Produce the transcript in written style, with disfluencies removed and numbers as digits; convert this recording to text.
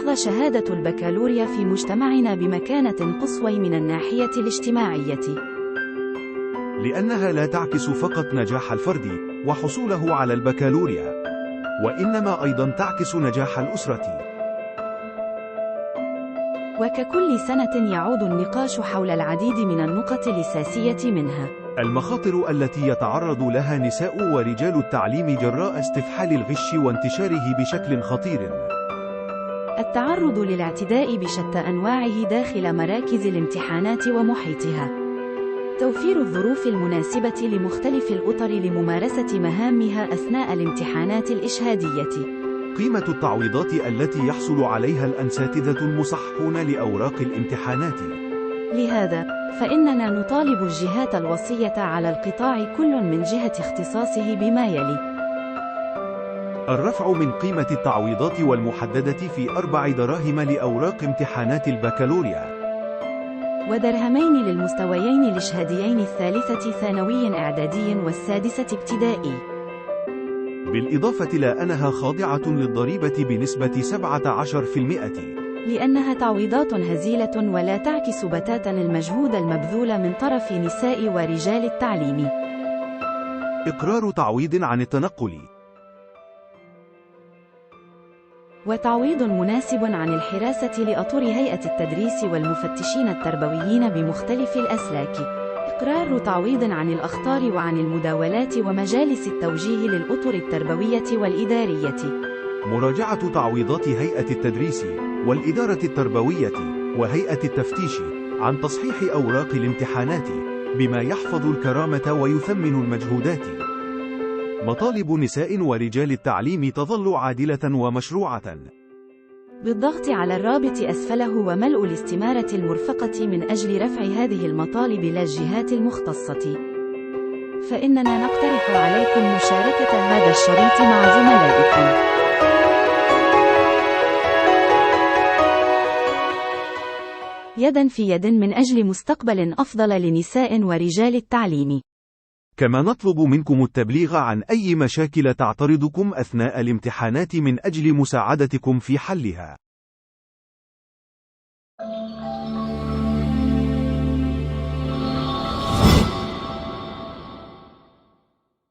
تحظى شهادة البكالوريا في مجتمعنا بمكانة قصوى من الناحية الاجتماعية، لأنها لا تعكس فقط نجاح الفرد وحصوله على البكالوريا، وإنما أيضا تعكس نجاح الأسرة. وككل سنة يعود النقاش حول العديد من النقط الأساسية منها المخاطر التي يتعرض لها نساء ورجال التعليم جراء استفحال الغش وانتشاره بشكل خطير، التعرض للاعتداء بشتى أنواعه داخل مراكز الامتحانات ومحيطها، توفير الظروف المناسبة لمختلف الأطر لممارسة مهامها أثناء الامتحانات الإشهادية، قيمة التعويضات التي يحصل عليها الأساتذة المصححون لأوراق الامتحانات. لهذا فإننا نطالب الجهات الوصية على القطاع كل من جهة اختصاصه بما يلي: الرفع من قيمة التعويضات والمحددة في 4 دراهم لأوراق امتحانات البكالوريا، ودرهمين للمستويين الإشهاديين الثالثة ثانوي إعدادي والسادسة ابتدائي، بالإضافة إلى أنها خاضعة للضريبة بنسبة 17%، لأنها تعويضات هزيلة ولا تعكس بتاتا المجهود المبذول من طرف نساء ورجال التعليم. إقرار تعويض عن التنقل، وتعويض مناسب عن الحراسة لأطر هيئة التدريس والمفتشين التربويين بمختلف الأسلاك، إقرار تعويض عن الأخطار وعن المداولات ومجالس التوجيه للأطر التربوية والإدارية، مراجعة تعويضات هيئة التدريس والإدارة التربوية وهيئة التفتيش عن تصحيح أوراق الامتحانات بما يحفظ الكرامة ويثمن المجهودات. مطالب نساء ورجال التعليم تظل عادلة ومشروعة، بالضغط على الرابط أسفله وملء الاستمارة المرفقة من أجل رفع هذه المطالب إلى الجهات المختصة. فإننا نقترح عليكم مشاركة هذا الشريط مع زملائكم. يداً في يد من أجل مستقبل أفضل لنساء ورجال التعليم. كما نطلب منكم التبليغ عن أي مشاكل تعترضكم أثناء الامتحانات من أجل مساعدتكم في حلها.